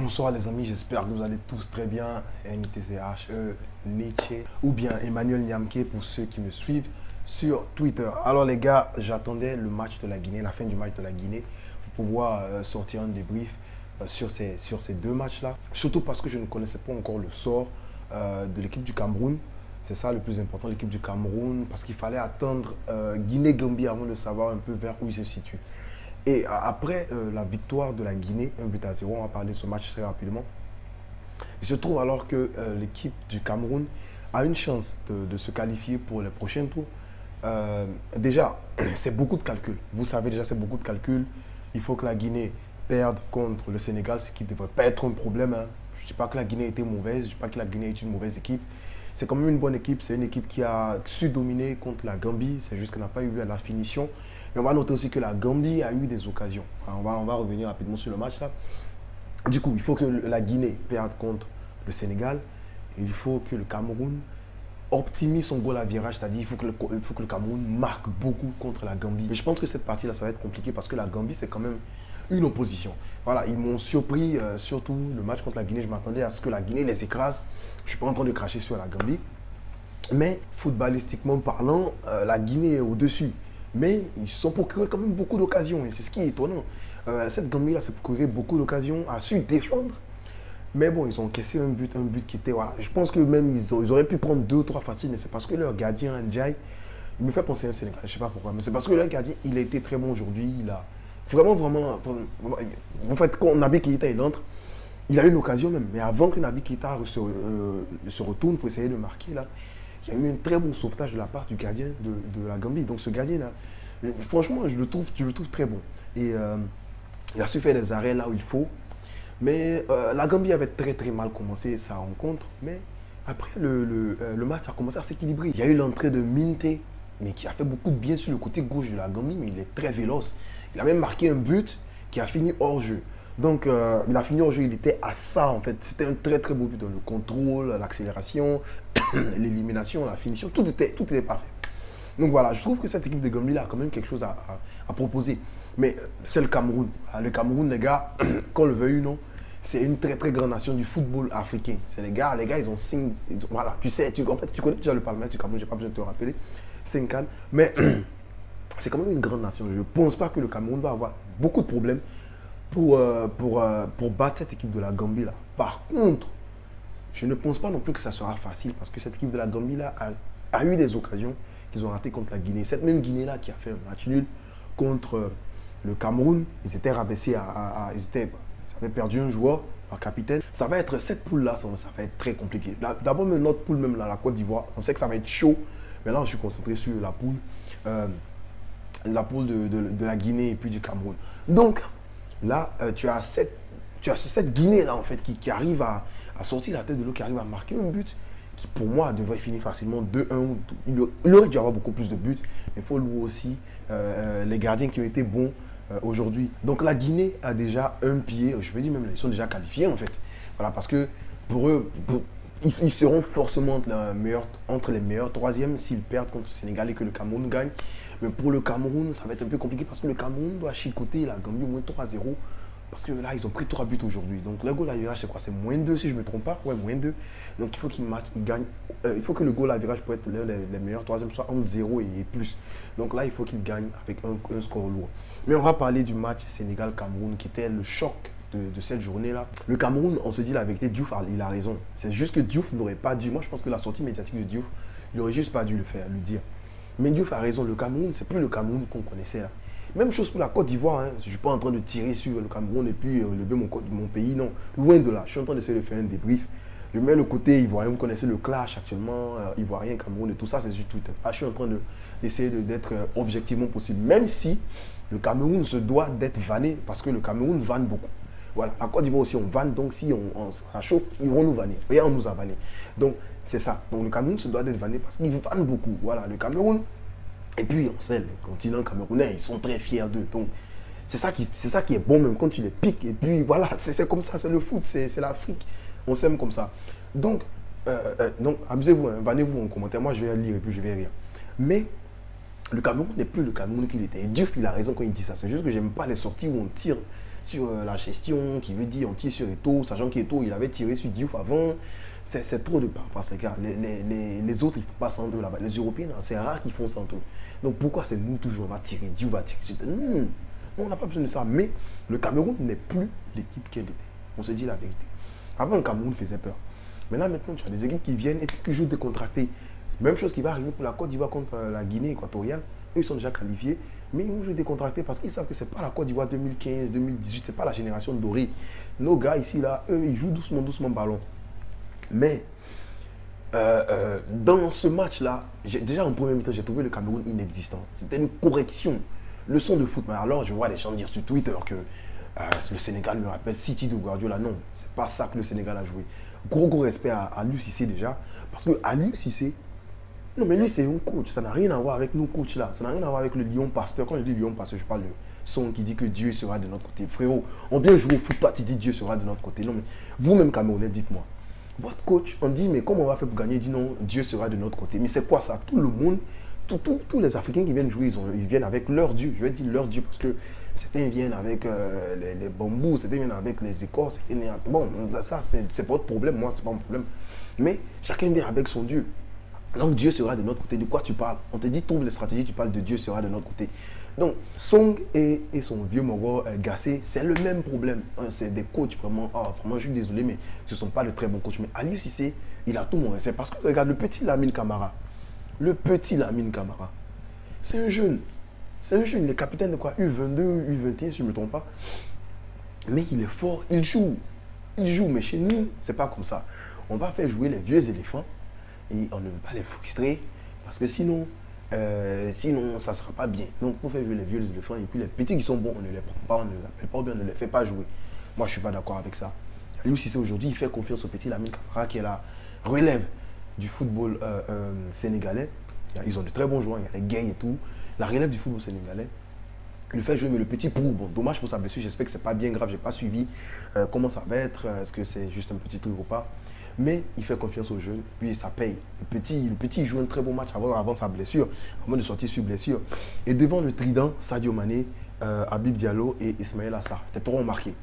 Bonsoir les amis, j'espère que vous allez tous très bien. NITCHE, Nietzsche ou bien Emmanuel Niamke pour ceux qui me suivent sur Twitter. Alors les gars, j'attendais le match de la Guinée, la fin du match de la Guinée pour pouvoir sortir un débrief sur ces deux matchs-là. Surtout parce que je ne connaissais pas encore le sort de l'équipe du Cameroun. C'est ça le plus important, l'équipe du Cameroun, parce qu'il fallait attendre Guinée-Gambie avant de savoir un peu vers où il se situe. Et après la victoire de la Guinée, 1-0, on va parler de ce match très rapidement. Il se trouve alors que l'équipe du Cameroun a une chance de se qualifier pour les prochains tours. Déjà, c'est beaucoup de calculs. Vous savez déjà, c'est beaucoup de calculs. Il faut que la Guinée perde contre le Sénégal, ce qui ne devrait pas être un problème. Hein. Je ne dis pas que la Guinée était mauvaise, je ne dis pas que la Guinée est une mauvaise équipe. C'est quand même une bonne équipe. C'est une équipe qui a su dominer contre la Gambie. C'est juste qu'elle n'a pas eu à la finition. Mais on va noter aussi que la Gambie a eu des occasions. On va revenir rapidement sur le match là. Du coup, il faut que la Guinée perde contre le Sénégal. Il faut que le Cameroun optimise son goal à virage, c'est-à-dire il faut que le Cameroun marque beaucoup contre la Gambie. Mais je pense que cette partie-là, ça va être compliqué parce que la Gambie, c'est quand même une opposition. Voilà, ils m'ont surpris, surtout le match contre la Guinée. Je m'attendais à ce que la Guinée les écrase. Je ne suis pas en train de cracher sur la Gambie. Mais footballistiquement parlant, la Guinée est au-dessus. Mais ils se sont procurés quand même beaucoup d'occasions. Et c'est ce qui est étonnant. Cette Gambie-là s'est procuré beaucoup d'occasions, a su défendre. Mais bon, ils ont encaissé un but qui était... Voilà. Je pense que même ils auraient pu prendre 2 ou 3 faciles, mais c'est parce que leur gardien, Ndiaye, il me fait penser à un Sénégal. Je ne sais pas pourquoi, mais c'est parce que leur gardien, il a été très bon aujourd'hui. Il a vraiment... Vous faites quand Naby Keïta, il entre, il a eu une occasion même. Mais avant que Naby Keïta se retourne pour essayer de marquer, là, il y a eu un très bon sauvetage de la part du gardien de la Gambie. Donc ce gardien-là, franchement, je le trouve très bon. Et il a su faire des arrêts là où il faut. Mais la Gambie avait très mal commencé sa rencontre. Mais après, le match a commencé à s'équilibrer. Il y a eu l'entrée de Minte, mais qui a fait beaucoup de bien sur le côté gauche de la Gambie, mais il est très véloce. Il a même marqué un but qui a fini hors jeu. Donc, il a fini hors jeu, il était à ça en fait. C'était un très beau but dans le contrôle, l'accélération, l'élimination, la finition, tout était parfait. Donc voilà, je trouve que cette équipe de Gambie là a quand même quelque chose à proposer. Mais c'est le Cameroun. Le Cameroun, les gars, qu'on le veuille ou non, c'est une très grande nation du football africain. C'est les gars, ils ont 5. Voilà, tu sais, en fait, tu connais déjà le palmarès du Cameroun, je n'ai pas besoin de te rappeler. 5 cannes. Mais c'est quand même une grande nation. Je ne pense pas que le Cameroun va avoir beaucoup de problèmes pour battre cette équipe de la Gambie là. Par contre, je ne pense pas non plus que ça sera facile parce que cette équipe de la Gambie là a eu des occasions qu'ils ont ratées contre la Guinée. Cette même Guinée là qui a fait un match nul contre le Cameroun, ils étaient rabaissés ils avaient perdu un joueur, leur capitaine. Ça va être cette poule là, ça va être très compliqué. D'abord même notre poule même là, la Côte d'Ivoire, on sait que ça va être chaud. Mais là je suis concentré sur la poule de la Guinée et puis du Cameroun. Donc là, tu as cette Guinée-là, en fait, qui arrive à sortir la tête de l'eau, qui arrive à marquer un but qui, pour moi, devrait finir facilement 2-1. Il aurait dû avoir beaucoup plus de buts, mais il faut louer aussi les gardiens qui ont été bons aujourd'hui. Donc la Guinée a déjà un pied, je veux dire même, ils sont déjà qualifiés, en fait. Voilà, parce que pour eux, ils seront forcément entre les meilleurs troisièmes s'ils perdent contre le Sénégal et que le Cameroun gagne. Mais pour le Cameroun, ça va être un peu compliqué parce que le Cameroun doit chicoter la Gambie au moins 3-0. Parce que là, ils ont pris 3 buts aujourd'hui. Donc le goal à virage, c'est quoi? C'est -2 si je ne me trompe pas. Ouais, -2. Donc il faut qu'ils gagnent. Il faut que le goal à virage pour être les meilleurs troisièmes soit entre 0 et plus. Donc là, il faut qu'ils gagnent avec un score lourd. Mais on va parler du match Sénégal-Cameroun qui était le choc de cette journée-là. Le Cameroun, on se dit la vérité, Diouf, il a raison. C'est juste que Diouf n'aurait pas dû. Moi, je pense que la sortie médiatique de Diouf, il n'aurait juste pas dû le dire. Mais Diouf a raison, le Cameroun, c'est plus le Cameroun qu'on connaissait là. Même chose pour la Côte d'Ivoire, hein. Je ne suis pas en train de tirer sur le Cameroun et puis lever mon pays, non. Loin de là, je suis en train d'essayer de faire un débrief. Je mets le côté ivoirien, vous connaissez le clash actuellement, ivoirien, Cameroun et tout ça, c'est sur Twitter. Là, je suis en train d'essayer d'être objectivement possible, même si le Cameroun se doit d'être vanné, parce que le Cameroun vanne beaucoup. Voilà, la Côte d'Ivoire aussi, on vanne, donc si ça chauffe, ils vont nous vanner. Regarde, on nous a vanné. Donc, c'est ça. Donc, le Cameroun se doit d'être vanné parce qu'ils vannent beaucoup. Voilà, le Cameroun. Et puis, on sait, le continent camerounais, ils sont très fiers d'eux. Donc, c'est ça qui est bon, même quand tu les piques. Et puis, voilà, c'est comme ça, c'est le foot, c'est l'Afrique. On s'aime comme ça. Donc amusez-vous, hein, vannez-vous en commentaire. Moi, je vais lire et puis je vais rire. Mais le Cameroun n'est plus le Cameroun qu'il était. Et Diouf, il a raison quand il dit ça. C'est juste que j'aime pas les sorties où on tire sur la gestion, qui veut dire on tire sur Eto'o, sachant qu'Eto'o, il avait tiré sur Diouf avant. C'est trop de parce les gars. Les autres, ils ne font pas sans eux là-bas. Les Européens, c'est rare qu'ils font sans eux. Donc pourquoi c'est nous toujours, on va tirer, Diouf va tirer sur non, on n'a pas besoin de ça. Mais le Cameroun n'est plus l'équipe qu'elle était. On se dit la vérité. Avant, le Cameroun faisait peur. Maintenant, tu as des équipes qui viennent et puis qui jouent décontractés. Même chose qui va arriver pour la Côte d'Ivoire contre la Guinée équatoriale. Eux, ils sont déjà qualifiés, mais ils vont jouer décontractés parce qu'ils savent que ce n'est pas la Côte d'Ivoire 2015, 2018, ce n'est pas la génération dorée. Nos gars ici, là, eux, ils jouent doucement, doucement ballon. Mais dans ce match-là, déjà en premier mi-temps, j'ai trouvé le Cameroun inexistant. C'était une correction. Leçon de foot. Mais alors, je vois les gens dire sur Twitter que le Sénégal me rappelle City de Guardiola. Non, c'est pas ça que le Sénégal a joué. Gros respect à Aliou Cissé déjà. Parce que Aliou Cissé, non mais lui c'est un coach. Ça n'a rien à voir avec nos coachs là. Ça n'a rien à voir avec le Lion Pasteur. Quand je dis Lion Pasteur, je parle de son qui dit que Dieu sera de notre côté. Frérot, on vient jouer au foot, toi tu dis Dieu sera de notre côté. Non mais vous-même Camerounais, dites-moi. Votre coach, on dit mais comment on va faire pour gagner? Il dit non, Dieu sera de notre côté. Mais c'est quoi ça? Tout le monde, tous les Africains qui viennent jouer, ils viennent avec leur Dieu. Je vais dire leur Dieu parce que certains viennent avec les bambous, certains viennent avec les écorces. Bon, ça c'est votre problème, moi c'est pas mon problème. Mais chacun vient avec son Dieu. Donc Dieu sera de notre côté. De quoi tu parles? On te dit trouve les stratégies, tu parles de Dieu sera de notre côté. Donc Song et son vieux Moro Gassé, c'est le même problème. C'est des coachs vraiment, vraiment je suis désolé, mais ce ne sont pas de très bons coachs. Mais Aliou Cissé, il a tout mon respect. Parce que regarde, le petit Lamine Camara, c'est un jeune. C'est un jeune, il est capitaine de quoi? U22, U21 si je ne me trompe pas. Mais il est fort, il joue. Mais chez nous, c'est pas comme ça. On va faire jouer les vieux éléphants et on ne veut pas les frustrer parce que sinon ça ne sera pas bien. Donc, il faut faire jouer les vieux éléphants et puis les petits qui sont bons, on ne les prend pas, on ne les appelle pas ou bien on ne les fait pas jouer. Moi, je ne suis pas d'accord avec ça. Lui aussi, c'est aujourd'hui, il fait confiance au petit Lamine Camara qui est la relève du football sénégalais. Ils ont de très bons joueurs, il y a les gays et tout. La relève du football sénégalais. Il fait jouer, mais le petit Prou, bon, dommage pour sa blessure, j'espère que c'est pas bien grave, j'ai pas suivi comment ça va être, est-ce que c'est juste un petit truc ou pas. Mais il fait confiance aux jeunes, puis ça paye. Le petit il joue un très bon match avant sa blessure, avant de sortir sur blessure. Et devant le trident, Sadio Mané, Habib Diallo et Ismaël Assar, les trois ont marqué.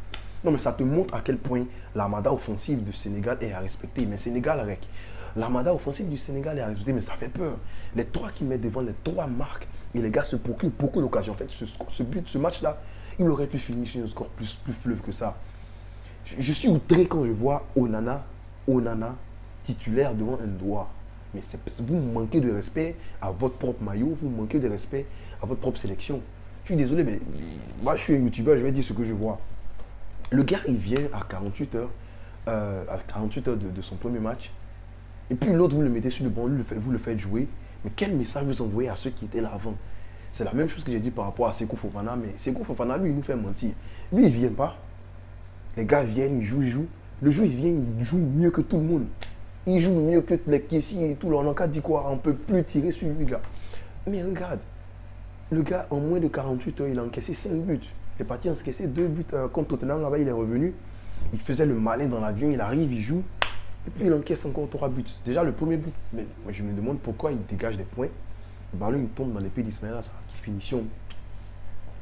Non, mais ça te montre à quel point l'armada offensive du Sénégal est à respecter. Mais Sénégal, avec l'armada offensive du Sénégal est à respecter, mais ça fait peur. Les trois qui mettent devant, les trois marques, et les gars se procurent beaucoup d'occasions. En fait, ce match-là, il aurait pu finir sur un score plus fleuve que ça. Je suis outré quand je vois Onana titulaire devant un doigt. Mais vous manquez de respect à votre propre maillot, vous manquez de respect à votre propre sélection. Je suis désolé, mais moi je suis un youtubeur, je vais dire ce que je vois. Le gars, il vient à 48 heures, de son premier match. Et puis l'autre, vous le mettez sur le banc, vous le faites jouer. Mais quel message vous envoyez à ceux qui étaient là avant? C'est la même chose que j'ai dit par rapport à Sékou Fofana. Mais Sékou Fofana, lui, il nous fait mentir. Lui, il ne vient pas. Les gars viennent, ils jouent. Le jour, il vient, il joue mieux que tout le monde. Il joue mieux que les caissiers et tout. On n'a qu'à dire quoi? On ne peut plus tirer sur lui, gars. Mais regarde, le gars, en moins de 48 heures, il a encaissé 5 buts. Il est parti encaisser 2 buts contre Tottenham. Là-bas, il est revenu. Il faisait le malin dans l'avion. Il arrive, il joue. Et puis, il encaisse encore 3 buts. Déjà, le premier but, mais moi, je me demande pourquoi il dégage des points. Le ballon, il tombe dans l'épée d'Ismaël Assar, qui finition.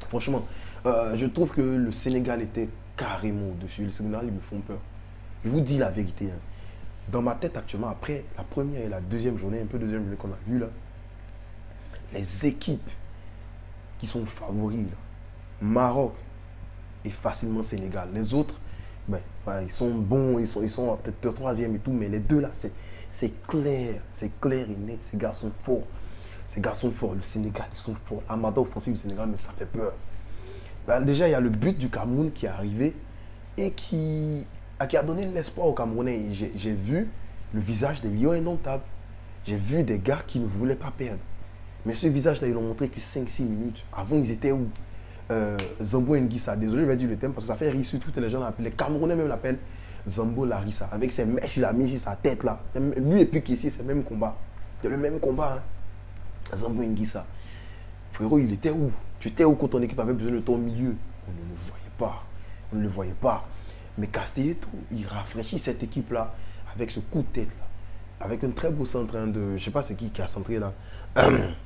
Franchement, je trouve que le Sénégal était carrément au-dessus. Le Sénégal, ils me font peur. Je vous dis la vérité. Hein. Dans ma tête actuellement, après la première et la deuxième journée, un peu deuxième journée qu'on a vue là, les équipes qui sont favoris, là, Maroc et facilement Sénégal. Les autres, ben, voilà, ils sont bons, ils sont peut-être troisième et tout, mais les deux là, c'est clair et net. Ces gars sont forts. Le Sénégal, ils sont forts. L'armada offensive du Sénégal, mais ça fait peur. Ben, déjà, il y a le but du Cameroun qui est arrivé et qui a donné l'espoir aux Camerounais. J'ai vu le visage des lions indomptables. J'ai vu des gars qui ne voulaient pas perdre. Mais ce visage-là, ils l'ont montré que 5-6 minutes. Avant, ils étaient où? Zambo Nguissa. Désolé, je vais dire le thème parce que ça fait rire sur toutes les gens l'appellent. Les Camerounais même l'appellent Zambo Larissa. Avec ses mèches, il a mis sur sa tête là. Lui et puis ici, c'est le même combat. C'est le même combat. Hein. Zambo Nguissa. Frérot, il était où? Tu étais où quand ton équipe avait besoin de ton milieu? On ne le voyait pas. Mais Castelletto, il rafraîchit cette équipe-là avec ce coup de tête-là. Avec un très beau centre de... Je ne sais pas c'est qui a centré là.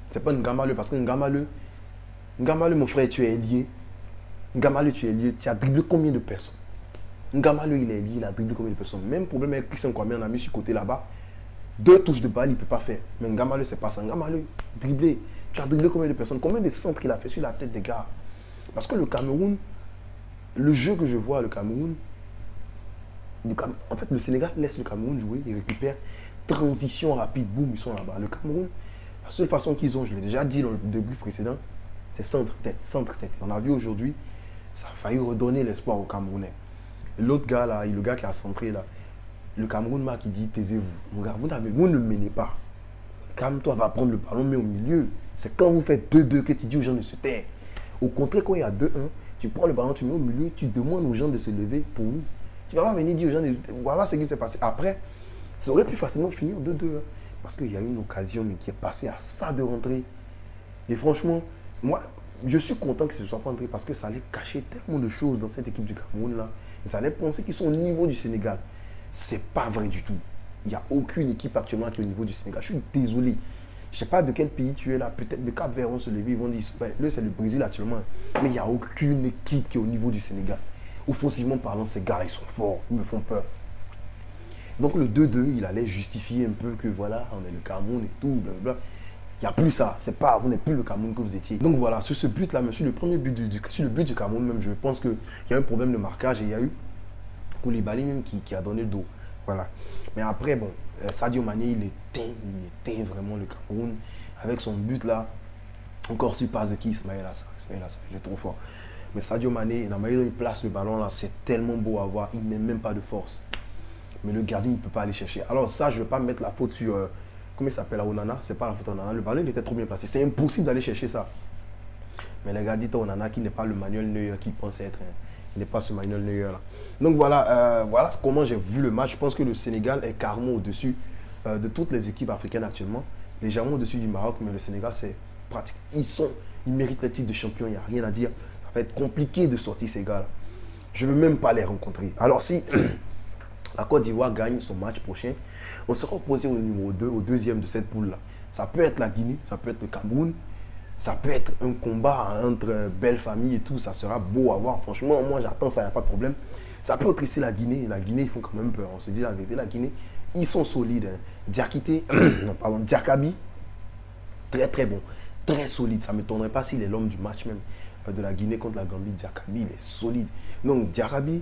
C'est pas Ngamaleu, parce que Ngamaleu, mon frère, tu es lié. Ngamale, tu es lié, tu as dribblé combien de personnes? Ngamale, il est lié, il a dribblé combien de personnes? Même problème avec Christian Kwame, on a mis sur côté là-bas. 2 touches de balle, il ne peut pas faire. Mais Ngamale, c'est pas ça. Ngamale, dribblé. Tu as dribblé combien de personnes? Combien de centres il a fait sur la tête des gars? Parce que le Cameroun, le jeu que je vois, le Cameroun, en fait, le Sénégal laisse le Cameroun jouer, il récupère. Transition rapide, boum, ils sont là-bas. Le Cameroun, la seule façon qu'ils ont, je l'ai déjà dit dans le début précédent, c'est centre-tête, centre-tête. On a vu aujourd'hui, ça a failli redonner l'espoir aux Camerounais. L'autre gars là, le gars qui a centré là, le Cameroun m'a qui dit taisez-vous. Mon gars, vous ne menez pas. Calme-toi, va prendre le ballon, mais au milieu. C'est quand vous faites 2-2 que tu dis aux gens de se taire. Au contraire, quand il y a 2-1, tu prends le ballon, tu mets au milieu, tu demandes aux gens de se lever pour vous. Tu ne vas pas venir dire aux gens, voilà ce qui s'est passé. Après, ça aurait pu facilement finir 2-2. Hein, parce qu'il y a eu une occasion mais qui est passée à ça de rentrer. Et franchement, moi, je suis content que ce ne soit pas entré parce que ça allait cacher tellement de choses dans cette équipe du Cameroun là. Ils allaient penser qu'ils sont au niveau du Sénégal. C'est pas vrai du tout. Il n'y a aucune équipe actuellement qui est au niveau du Sénégal. Je suis désolé. Je ne sais pas de quel pays tu es là. Peut-être de Cap-Vert vont se lever. Ils vont dire, là c'est le Brésil actuellement. Mais il n'y a aucune équipe qui est au niveau du Sénégal. Offensivement parlant, ces gars-là, ils sont forts. Ils me font peur. Donc le 2-2, il allait justifier un peu que voilà, on est le Cameroun et tout, blablabla. Il n'y a plus ça. C'est pas, vous n'êtes plus le Cameroun que vous étiez. Donc voilà, sur ce but-là, sur le premier but sur le but du Cameroun même, je pense qu'il y a un problème de marquage et il y a eu Koulibaly même qui a donné le dos. Voilà. Mais après, bon, Sadio Mané, il éteint vraiment le Cameroun avec son but là. Encore sur passe de qui? Ismaël Assar. Il est trop fort. Mais Sadio Mané, la manière dont il place le ballon là, c'est tellement beau à voir. Il met même pas de force. Mais le gardien, il ne peut pas aller chercher. Alors ça, je ne vais pas mettre la faute sur, comment il s'appelle, Onana. Ce n'est pas la faute à Onana. Le ballon, il était trop bien placé. C'est impossible d'aller chercher ça. Mais les gars, dites à Onana qui n'est pas le Manuel Neuer qu'il pense être. Hein. Il n'est pas ce Manuel Neuer là. Donc voilà, voilà comment j'ai vu le match. Je pense que le Sénégal est carrément au-dessus de toutes les équipes africaines actuellement. Légèrement au-dessus du Maroc, mais le Sénégal, c'est pratique. Ils méritent le titre de champion, il n'y a rien à dire. Ça va être compliqué de sortir ces gars-là. Je ne veux même pas les rencontrer. Alors si la Côte d'Ivoire gagne son match prochain, on sera opposé au numéro 2, au deuxième de cette poule-là. Ça peut être la Guinée, ça peut être le Cameroun, ça peut être un combat entre belles familles et tout, ça sera beau à voir. Franchement, moi j'attends ça, il n'y a pas de problème. Ça peut être ici la Guinée. La Guinée, ils font quand même peur. On se dit la vérité, la Guinée, ils sont solides. Hein. Diakabi, très très bon, très solide. Ça ne m'étonnerait pas s'il est l'homme du match même de la Guinée contre la Gambie. Diakabi, il est solide. Donc Diakabi,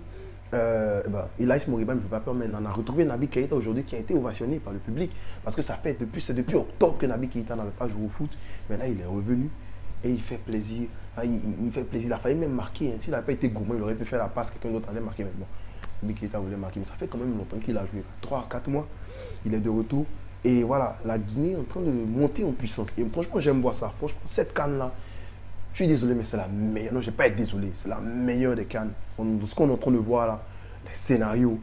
Elaïs Moriba ne me fait pas peur, mais on a retrouvé Naby Keïta aujourd'hui qui a été ovationné par le public. Parce que c'est depuis octobre que Naby Keïta n'avait pas joué au foot. Mais là, il est revenu et il fait plaisir. Il fait plaisir. Il a failli même marquer. Hein. S'il n'avait pas été gourmand, il aurait pu faire la passe. Quelqu'un d'autre allait marquer. Mais bon, Naby Keïta voulait marquer. Mais ça fait quand même longtemps qu'il a joué. 3 à 4 mois. Il est de retour. Et voilà, la Guinée est en train de monter en puissance. Et franchement, j'aime voir ça. Franchement, cette canne-là, je suis désolé, mais c'est la meilleure. Non, je ne vais pas être désolé. C'est la meilleure des cannes. Ce qu'on est en train de voir là, les scénarios,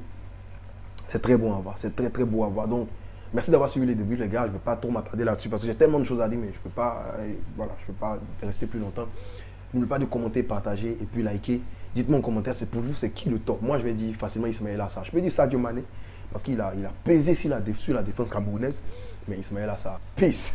c'est très bon à voir. C'est très très beau à voir. Donc, merci d'avoir suivi les débuts, les gars. Je ne vais pas trop m'attarder là-dessus parce que j'ai tellement de choses à dire, mais je ne peux pas, voilà, je peux pas rester plus longtemps. N'oubliez pas de commenter, partager et puis liker. Dites-moi en commentaire, c'est pour vous, c'est qui le top? Moi, je vais dire facilement Ismaël Assar. Je peux dire Sadio Mané parce qu'il a pesé sur la défense camerounaise, mais Ismaël Assar. Peace.